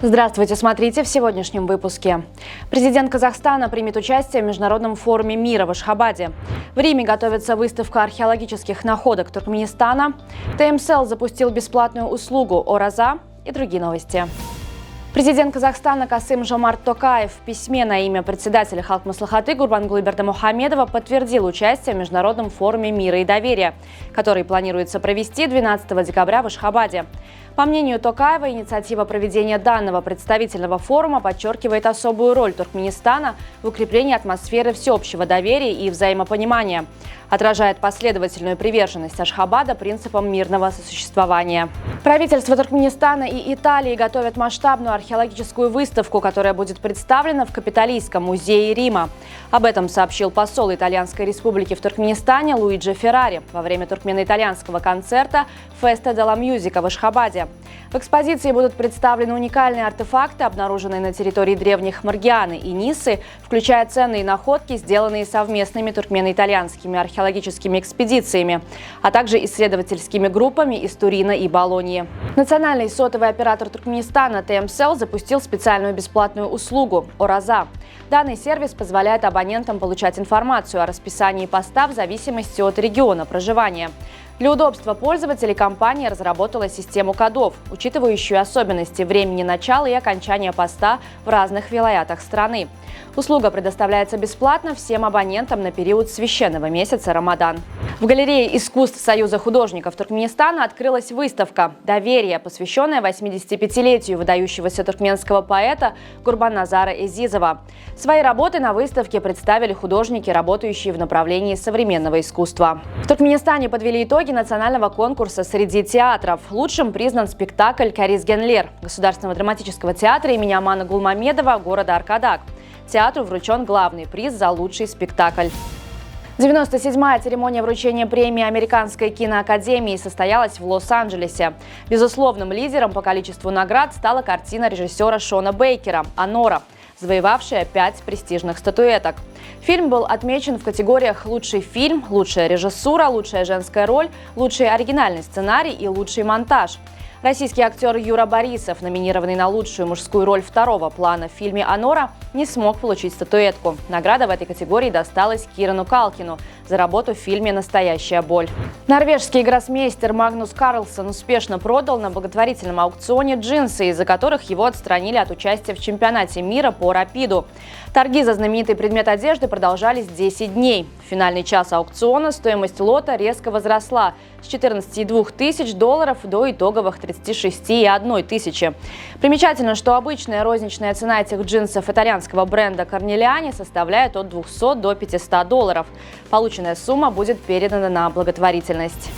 Здравствуйте, смотрите в сегодняшнем выпуске. Президент Казахстана примет участие в Международном форуме мира в Ашхабаде. В Риме готовится выставка археологических находок Туркменистана. ТМСЛ запустил бесплатную услугу «Ораза» и другие новости. Президент Казахстана Касым-Жомарт Токаев в письме на имя председателя Халк-Маслихаты Гурбангулы Бердымухамедова подтвердил участие в Международном форуме мира и доверия, который планируется провести 12 декабря в Ашхабаде. По мнению Токаева, инициатива проведения данного представительного форума подчеркивает особую роль Туркменистана в укреплении атмосферы всеобщего доверия и взаимопонимания, отражает последовательную приверженность Ашхабада принципам мирного сосуществования. Правительства Туркменистана и Италии готовят масштабную археологическую выставку, которая будет представлена в Капитолийском музее Рима. Об этом сообщил посол Итальянской республики в Туркменистане Луиджи Феррари во время туркмено-итальянского концерта «Феста делла Мьюзика» в Ашхабаде. В экспозиции будут представлены уникальные артефакты, обнаруженные на территории древних Маргианы и Ниссы, включая ценные находки, сделанные совместными туркмено-итальянскими археологическими экспедициями, а также исследовательскими группами из Турина и Болоньи. Национальный сотовый оператор Туркменистана ТМСЛ запустил специальную бесплатную услугу «Ораза». Данный сервис позволяет абонентам получать информацию о расписании поста в зависимости от региона проживания. Для удобства пользователей компания разработала систему кодов, учитывающую особенности времени начала и окончания поста в разных вилаятах страны. Услуга предоставляется бесплатно всем абонентам на период священного месяца Рамадан. В галерее искусств Союза художников Туркменистана открылась выставка «Доверие», посвященная 85-летию выдающегося туркменского поэта Гурбанназара Эзизова. Свои работы на выставке представили художники, работающие в направлении современного искусства. В Туркменистане подвели итоги национального конкурса среди театров. Лучшим признан спектакль «Кариз Генлер» Государственного драматического театра имени Амана Гулмамедова города Аркадак. Театру вручен главный приз за лучший спектакль. 97-я церемония вручения премии Американской киноакадемии состоялась в Лос-Анджелесе. Безусловным лидером по количеству наград стала картина режиссера Шона Бейкера «Анора», завоевавшая 5 престижных статуэток. Фильм был отмечен в категориях «Лучший фильм», «Лучшая режиссура», «Лучшая женская роль», «Лучший оригинальный сценарий» и «Лучший монтаж». Российский актер Юра Борисов, номинированный на лучшую мужскую роль второго плана в фильме «Анора», не смог получить статуэтку. Награда в этой категории досталась Кирану Калкину за работу в фильме «Настоящая боль». Норвежский гроссмейстер Магнус Карлсон успешно продал на благотворительном аукционе джинсы, из-за которых его отстранили от участия в чемпионате мира по рапиду. Торги за знаменитый предмет одежды продолжались 10 дней. В финальный час аукциона стоимость лота резко возросла с $14,2 тысяч до итоговых $36,1 тысячи. Примечательно, что обычная розничная цена этих джинсов итальянского бренда Корнелиани составляет от $200 до $500. Полученная сумма будет передана на благотворительность.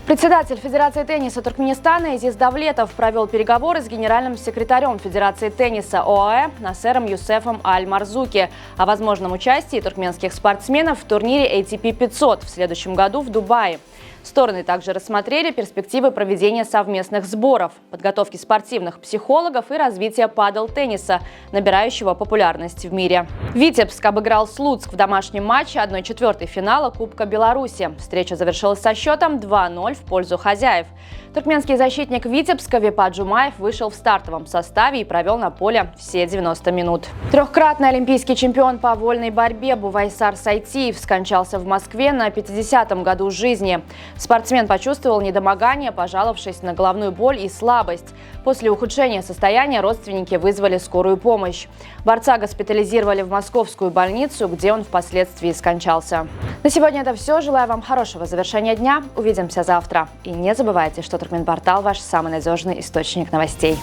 Председатель Федерации тенниса Туркменистана Азиз Давлетов провел переговоры с генеральным секретарем Федерации тенниса ОАЭ Насером Юсефом Аль-Марзуки о возможном участии туркменских спортсменов в турнире ATP 500 в следующем году в Дубае. Стороны также рассмотрели перспективы проведения совместных сборов, подготовки спортивных психологов и развития падел-тенниса, набирающего популярность в мире. Витебск обыграл Слуцк в домашнем матче 1/4 финала Кубка Беларуси. Встреча завершилась со счетом 2-0 в пользу хозяев. Туркменский защитник Витебска Вепа Джумаев вышел в стартовом составе и провел на поле все 90 минут. Трехкратный олимпийский чемпион по вольной борьбе Бувайсар Сайтиев скончался в Москве на 50-м году жизни. Спортсмен почувствовал недомогание, пожаловавшись на головную боль и слабость. После ухудшения состояния родственники вызвали скорую помощь. Борца госпитализировали в московскую больницу, где он впоследствии скончался. На сегодня это все. Желаю вам хорошего завершения дня. Увидимся завтра. И не забывайте, что Туркменпортал – ваш самый надежный источник новостей.